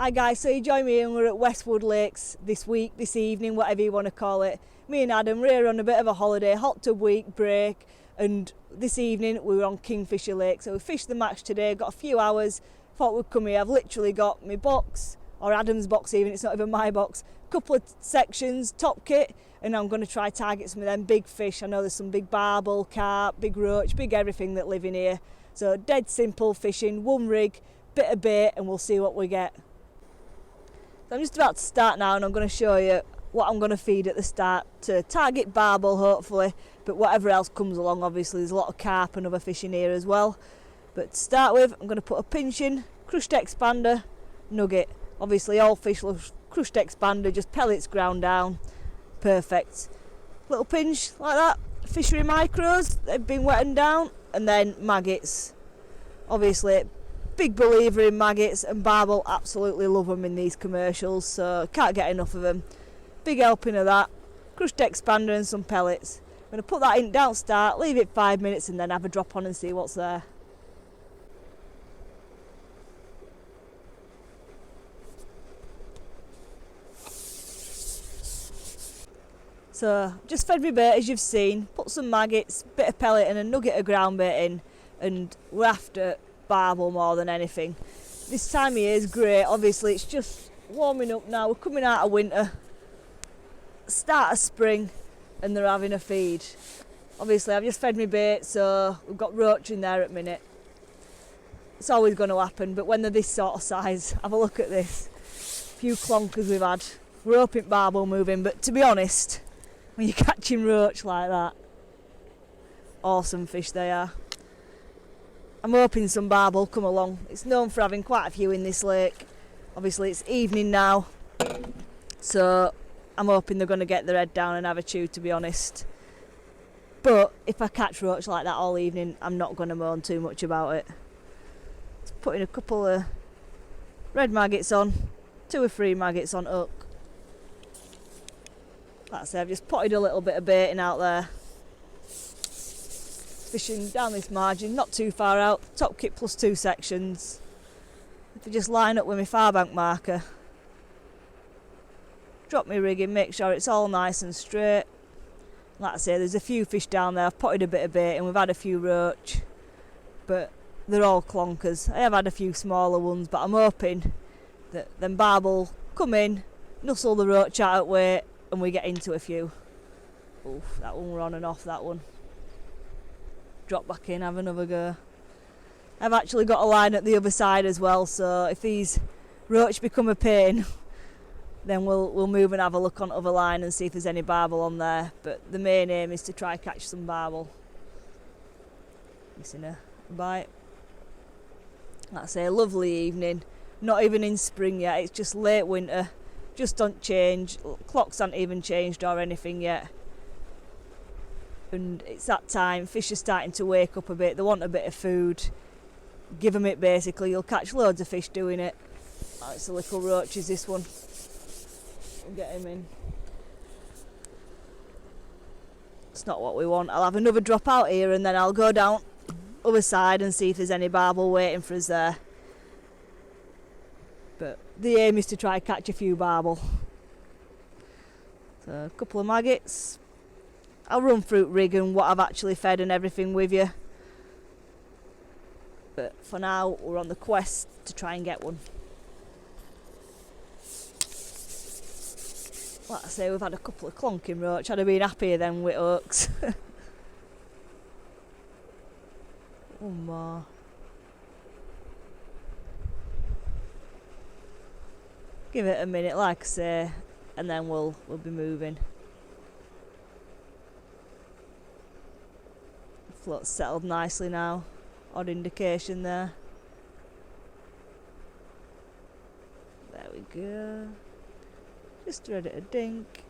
Hi guys, so you join me and we're at Westwood Lakes this week, this evening, whatever you want to call it. Me and Adam, we're here on a bit of a holiday, hot tub week break, and this evening we were on Kingfisher Lake. So we fished the match today, got a few hours, thought we'd come here. I've literally got my box, or Adam's box even, it's not even my box, couple of sections, top kit, and I'm going to try target some of them big fish. I know there's some big barbel, carp, big roach, big everything that live in here. So dead simple fishing, one rig, bit of bait, and we'll see what we get. So I'm just about to start now and I'm going to show you what I'm going to feed at the start to target barbel hopefully, but whatever else comes along. Obviously there's a lot of carp and other fish in here as well. But to start with, I'm going to put a pinch in, crushed expander, nugget. Obviously all fish love crushed expander, just pellets ground down. Perfect. Little pinch like that, fishery micros, they've been wetted down, and then maggots. Obviously big believer in maggots, and Barbel absolutely love them in these commercials, so can't get enough of them. Big helping of that, crushed expander and some pellets. I'm going to put that in down start, leave it 5 minutes and then have a drop on and see what's there. So just fed my bait as you've seen, put some maggots, bit of pellet and a nugget of ground bait in, and we're after barbel more than anything. This time of year is great. Obviously it's just warming up now, we're coming out of winter, start of spring, and they're having a feed. Obviously I've just fed my bait, so we've got roach in there at the minute. It's always going to happen, but when they're this sort of size, have a look at this. A few clonkers we've had. We're hoping barbel moving, but to be honest, when you're catching roach like that, awesome fish they are. I'm hoping some barbel come along. It's known for having quite a few in this lake. Obviously it's evening now, so I'm hoping they're going to get their head down and have a chew, to be honest. But if I catch roach like that all evening, I'm not going to moan too much about it. Just putting a couple of red maggots on, 2 or 3 maggots on hook. That's it, I've just potted a little bit of baiting out there. Fishing down this margin, not too far out, top kit plus 2 sections. If I just line up with my far bank marker, drop my rig in, make sure it's all nice and straight. Like I say, there's a few fish down there, I've potted a bit of bait and we've had a few roach, but they're all clonkers. I have had a few smaller ones, but I'm hoping that them barbel come in, nuzzle the roach out of weight, and we get into a few. Oof, that one we're on and off, that one. Drop back in, have another go. I've actually got a line at the other side as well, so if these roach become a pain, then we'll move and have a look on other line and see if there's any barbel on there. But the main aim is to try catch some barbel. Missing a bite. Like I say, a lovely evening. Not even in spring yet, it's just late winter. Just don't change, clocks aren't even changed or anything yet. And it's that time, fish are starting to wake up a bit, they want a bit of food. Give them it basically, you'll catch loads of fish doing it. Oh, it's a little roach, is this one. We'll get him in. It's not what we want. I'll have another drop out here and then I'll go down other side and see if there's any barbel waiting for us there. But the aim is to try catch a few barbel. So a couple of maggots. I'll run through rig and what I've actually fed and everything with you. But for now, we're on the quest to try and get one. Like I say, we've had a couple of clonking roach. I'd have been happier then with hooks. One more. Give it a minute, like I say, and then we'll be moving. Float's settled nicely now. Odd indication there. There we go. Just ready to dink.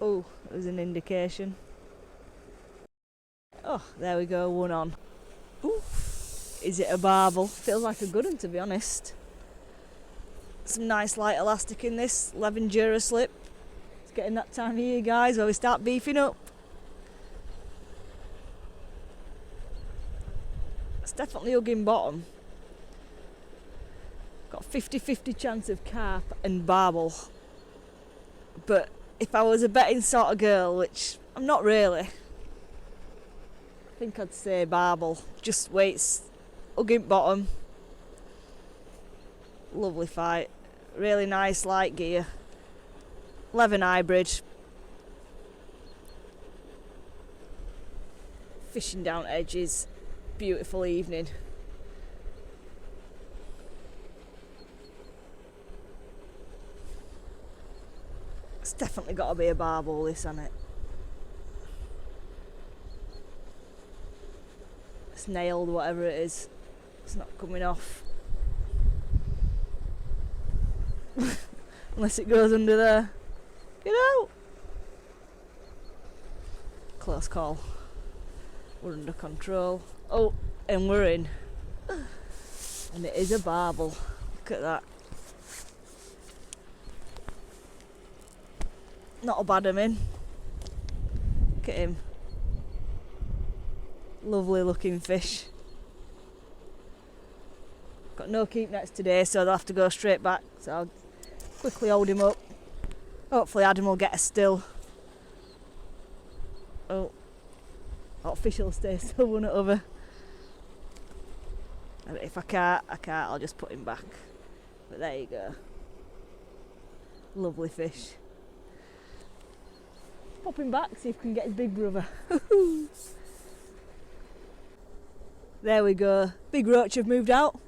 Oh, there's an indication. Oh, there we go, one on. Ooh, is it a barbel? Feels like a good one, to be honest. Some nice light elastic in this, 11 Dura slip. It's getting that time of year, guys, where we start beefing up. It's definitely hugging bottom. Got 50-50 chance of carp and barbel. But if I was a betting sort of girl, which I'm not really, I think I'd say barbel. Just weights, hugging bottom. Lovely fight. Really nice light gear. 11 hybrid. Fishing down edges. Beautiful evening. It's definitely got to be a barbel, this, hasn't it? It's nailed, whatever it is. It's not coming off. Unless it goes under there. Get out! Close call. We're under control. Oh, and we're in. And it is a barbel. Look at that. Not a bad in. Look at him. Lovely looking fish. Got no keep nets today, so they'll have to go straight back. So I'll quickly hold him up. Hopefully Adam will get a still. Oh, that fish will stay still, won't it, over? And if I can't, I'll just put him back. But there you go. Lovely fish. Pop him back, see if we can get his big brother. There we go. Big roach have moved out.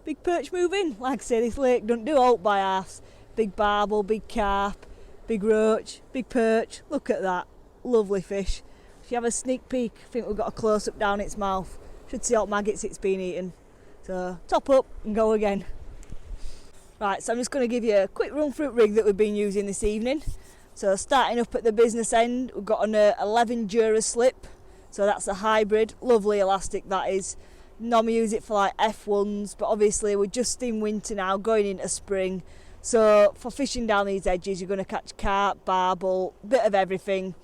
Big perch moving. Like I say, this lake don't do out by halves. Big barbel, big carp, big roach, big perch. Look at that. Lovely fish. If you have a sneak peek, I think we've got a close up down its mouth. Should see what maggots it's been eating. So top up and go again. Right, so I'm just going to give you a quick run through rig that we've been using this evening. So starting up at the business end, we've got an 11 Dura slip. So that's a hybrid, lovely elastic that is. Normally use it for like F1s, but obviously we're just in winter now, going into spring. So for fishing down these edges, you're going to catch carp, barbel, bit of everything.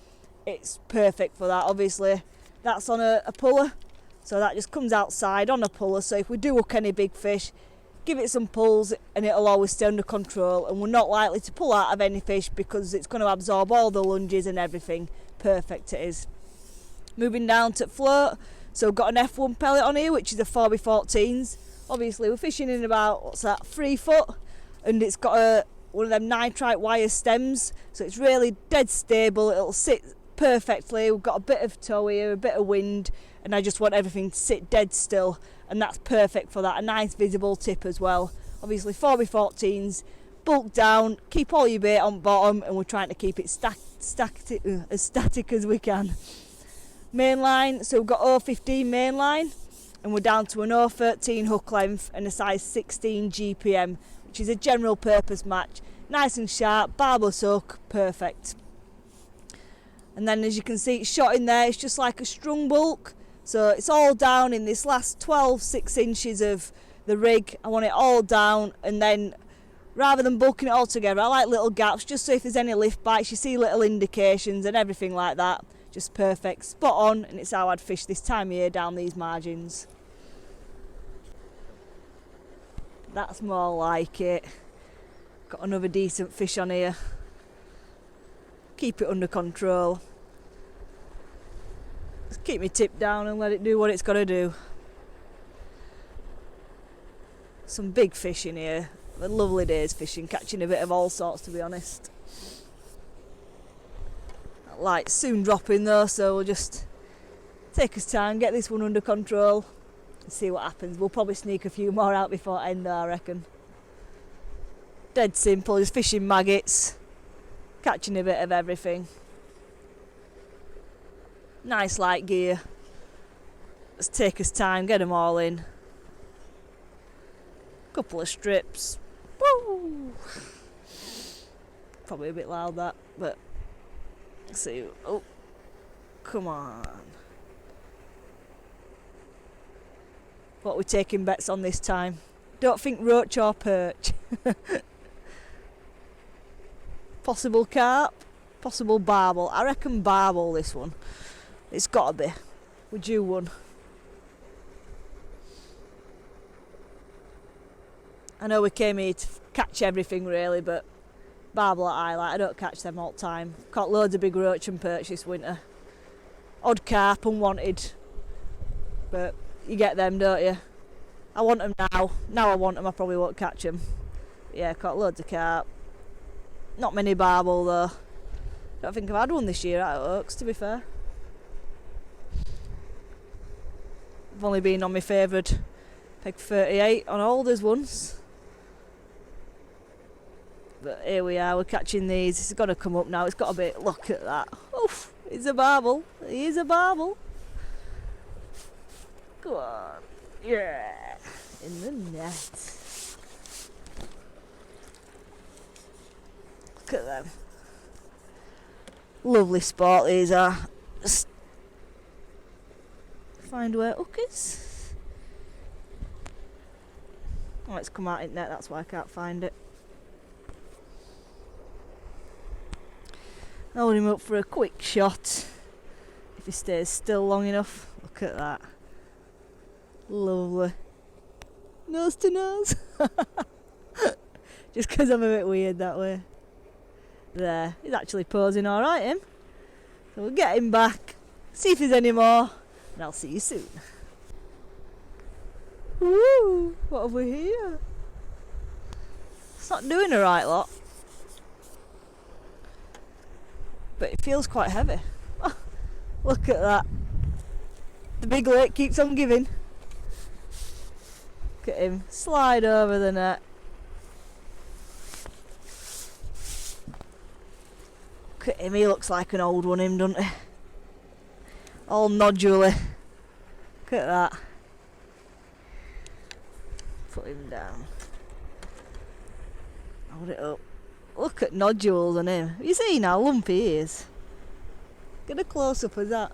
It's perfect for that. Obviously that's on a puller, so that just comes outside on a puller. So if we do hook any big fish, give it some pulls and it'll always stay under control, and we're not likely to pull out of any fish because it's going to absorb all the lunges and everything. Perfect it is. Moving down to float, so we've got an F1 pellet on here, which is a 4x14s. Obviously we're fishing in about, what's that, 3 foot, and it's got one of them nitrite wire stems, so it's really dead stable. It'll sit perfectly. We've got a bit of tow here, a bit of wind, and I just want everything to sit dead still, and that's perfect for that. A nice visible tip as well. Obviously 4x14s, bulk down, keep all your bait on bottom, and we're trying to keep it as static as we can. Mainline, so we've got 015 mainline, and we're down to an 013 hook length and a size 16 GPM, which is a general purpose match. Nice and sharp, barbless hook, perfect. And then as you can see, it's shot in there, it's just like a strung bulk. So it's all down in this last 6 inches of the rig. I want it all down, and then rather than bulking it all together, I like little gaps, just so if there's any lift bites, you see little indications and everything like that. Just perfect, spot on, and it's how I'd fish this time of year down these margins. That's more like it. Got another decent fish on here. Keep it under control. Just keep my tip down and let it do what it's got to do. Some big fish in here. A lovely day's fishing, catching a bit of all sorts, to be honest. That light's soon dropping though, so we'll just take us time, get this one under control and see what happens. We'll probably sneak a few more out before end though, I reckon. Dead simple, just fishing maggots, catching a bit of everything. Nice light gear. Let's take us time, get them all in. Couple of strips. Woo! Probably a bit loud that, but let's see. Oh, come on. What are we taking bets on this time? Don't think roach or perch. Possible carp, possible barbel. I reckon barbel this one. It's gotta be. We're due one. I know we came here to catch everything really, but barbel I like, I don't catch them all the time. Caught loads of big roach and perch this winter. Odd carp, unwanted, but you get them, don't you? I want them now. Now I want them, I probably won't catch them. But yeah, caught loads of carp. Not many barbel though. Don't think I've had one this year at Oaks, to be fair. I've only been on my favoured peg 38 on Alders once. But here we are, we're catching these. It's got to come up now. It's got a bit. Look at that. Oof, it's a barbel. He is a barbel. Go on. Yeah. In the net. Look at them. Lovely sport these are. Just find where hook is. Oh, it's come out in net, that's why I can't find it. Hold him up for a quick shot. If he stays still long enough. Look at that. Lovely. Nose to nose. Just because I'm a bit weird that way. There. He's actually posing alright, him. So we'll get him back. See if there's any more. And I'll see you soon. Woo! What have we here? It's not doing a right lot. But it feels quite heavy. Oh, look at that. The big lake keeps on giving. Look at him slide over the net. Look at him, he looks like an old one, him, doesn't he? All nodular. Look at that. Put him down. Hold it up. Look at nodules on him. You see now, lumpy he is. Get a close up of that.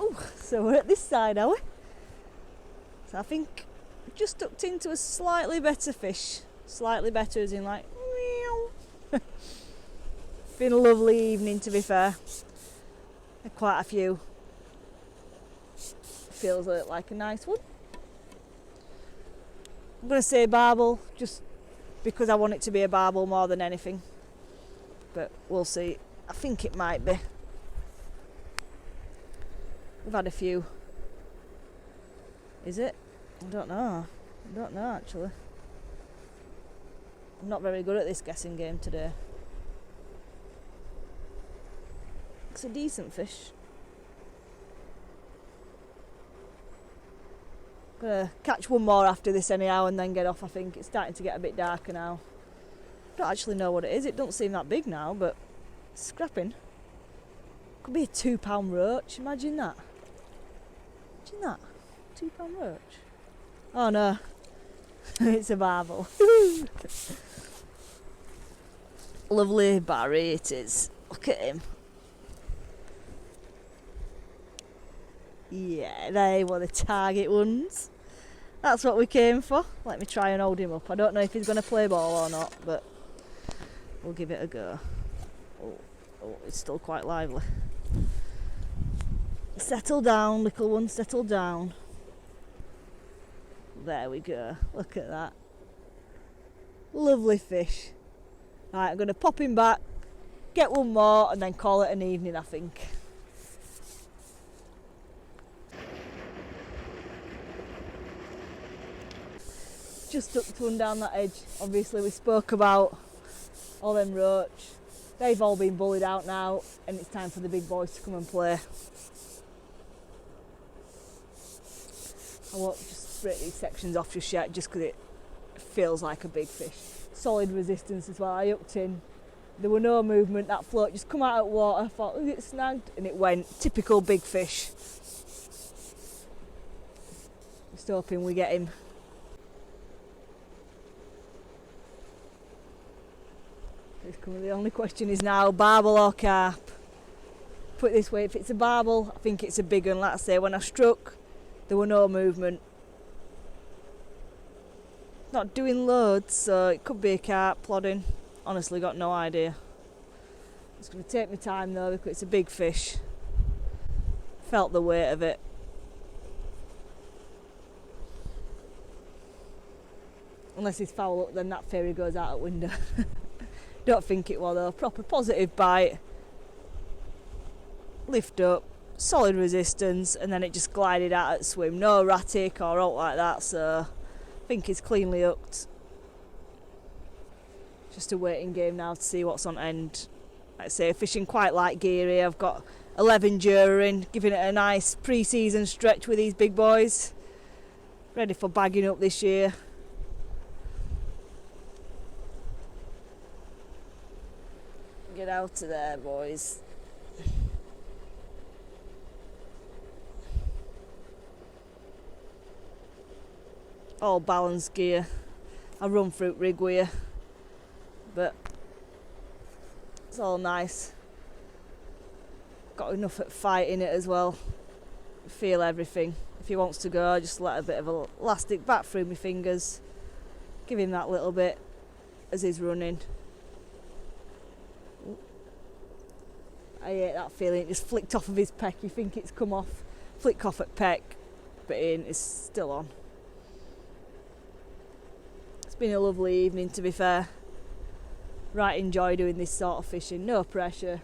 Oh, so we're at this side, are we? So I think we've just ducked into a slightly better fish. Slightly better as in like, meow. Been a lovely evening, to be fair. Quite a few. Feels like a nice one. I'm going to say barbel just because I want it to be a barbel more than anything, but we'll see. I think it might be. We've had a few. Is it? I don't know. I don't know actually. I'm not very good at this guessing game today. It's a decent fish. Gonna catch one more after this anyhow and then get off. I think it's starting to get a bit darker now. Don't actually know what it is. It don't seem that big now, but it's scrapping. Could be a £2 roach. Imagine that. Imagine that. £2 roach. Oh no. It's a barbel. Lovely Barry it is. Look at him. Yeah, they were the target ones. That's what we came for. Let me try and hold him up. I don't know if he's going to play ball or not, but we'll give it a go. Oh, it's still quite lively. Settle down, little one, settle down. There we go. Look at that. Lovely fish. Right, I'm going to pop him back, get one more, and then call it an evening, I think. Just ducked one down that edge. Obviously we spoke about all them roach. They've all been bullied out now and it's time for the big boys to come and play. I won't just break these sections off just yet just because it feels like a big fish. Solid resistance as well. I hooked in. There were no movement. That float just come out of water. I thought, look, it snagged and it went. Typical big fish. Just hoping we get him. The only question is now, barbel or carp? Put it this way, if it's a barbel, I think it's a big one. Like I say, when I struck, there were no movement. Not doing loads, so it could be a carp plodding. Honestly, got no idea. Just going to take my time though because it's a big fish. Felt the weight of it. Unless it's foul up, then that ferry goes out the window. Don't think it was though. Proper positive bite. Lift up, solid resistance, and then it just glided out at swim. No erratic or out like that, so I think it's cleanly hooked. Just a waiting game now to see what's on end. Like I say, fishing quite light gear here. I've got 11 in, giving it a nice pre-season stretch with these big boys. Ready for bagging up this year. Get out of there, boys. All balanced gear. I run fruit rig with you, but it's all nice. Got enough at fight in it as well. Feel everything. If he wants to go, just let a bit of elastic back through my fingers. Give him that little bit as he's running. I hate that feeling. It just flicked off of his peck. You think it's come off, flick off at peck, but it's still on. It's been a lovely evening, to be fair. Right, enjoy doing this sort of fishing. No pressure.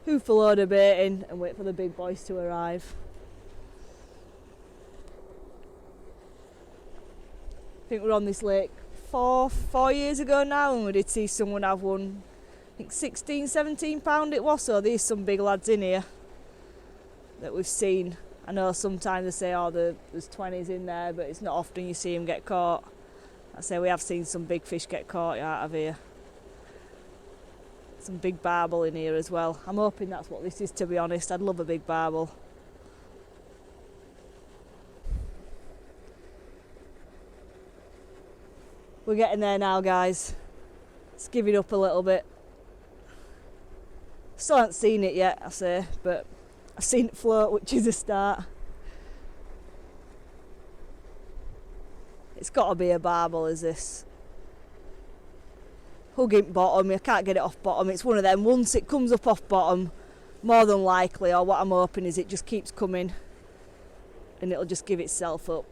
Hoof a load of bait in and wait for the big boys to arrive. I think we're on this lake four years ago now, and we did see someone have one. I think 16, 17 pound it was, so there's some big lads in here that we've seen. I know sometimes they say, oh, there's 20s in there, but it's not often you see them get caught. I say we have seen some big fish get caught out of here. Some big barbel in here as well. I'm hoping that's what this is, to be honest. I'd love a big barbel. We're getting there now, guys. Let's give it up a little bit. Still haven't seen it yet, I say, but I've seen it float, which is a start. It's got to be a barbel, is this? Hugging bottom, I can't get it off bottom. It's one of them, once it comes up off bottom, more than likely, or what I'm hoping is it just keeps coming and it'll just give itself up.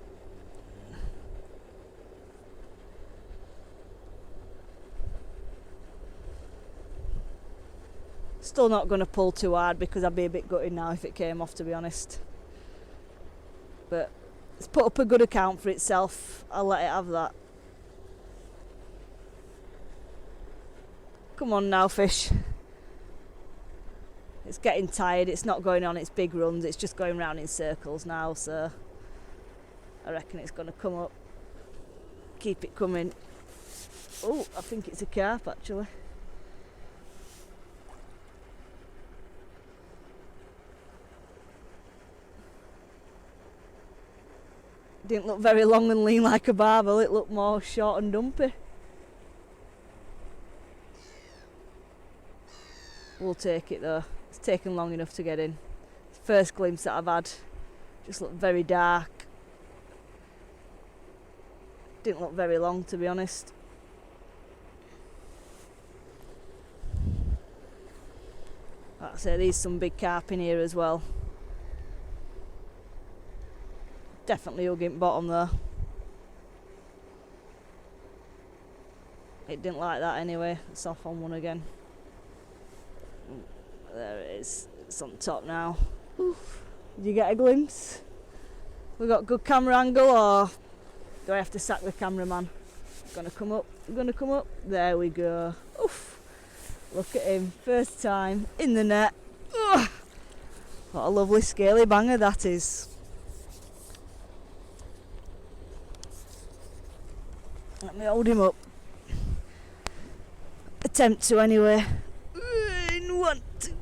Still not going to pull too hard because I'd be a bit gutted now if it came off, to be honest. But it's put up a good account for itself. I'll let it have that. Come on now, fish. It's getting tired. It's not going on its big runs. It's just going round in circles now, so I reckon it's going to come up. Keep it coming. Oh, I think it's a carp, actually. Didn't look very long and lean like a barbel. It looked more short and dumpy. We'll take it though. It's taken long enough to get in. It's the first glimpse that I've had. Just looked very dark. Didn't look very long, to be honest. Like I say, there's some big carp in here as well. Definitely hugging bottom though. It didn't like that anyway. It's off on one again. There it is. It's on top now. Oof. Did you get a glimpse? We got good camera angle, or do I have to sack the cameraman? Gonna come up. Gonna come up. There we go. Oof. Look at him. First time in the net. Ugh. What a lovely scaly banger that is. Let me hold him up. Attempt to anyway. In 1, 2, 3.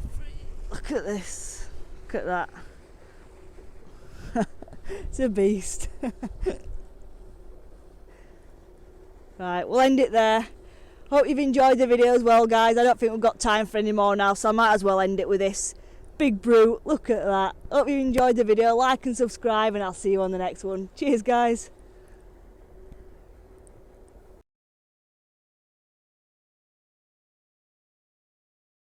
Look at this. Look at that. It's a beast. Right, we'll end it there. Hope you've enjoyed the video as well, guys. I don't think we've got time for any more now, so I might as well end it with this. Big brute. Look at that. Hope you enjoyed the video. Like and subscribe, and I'll see you on the next one. Cheers, guys.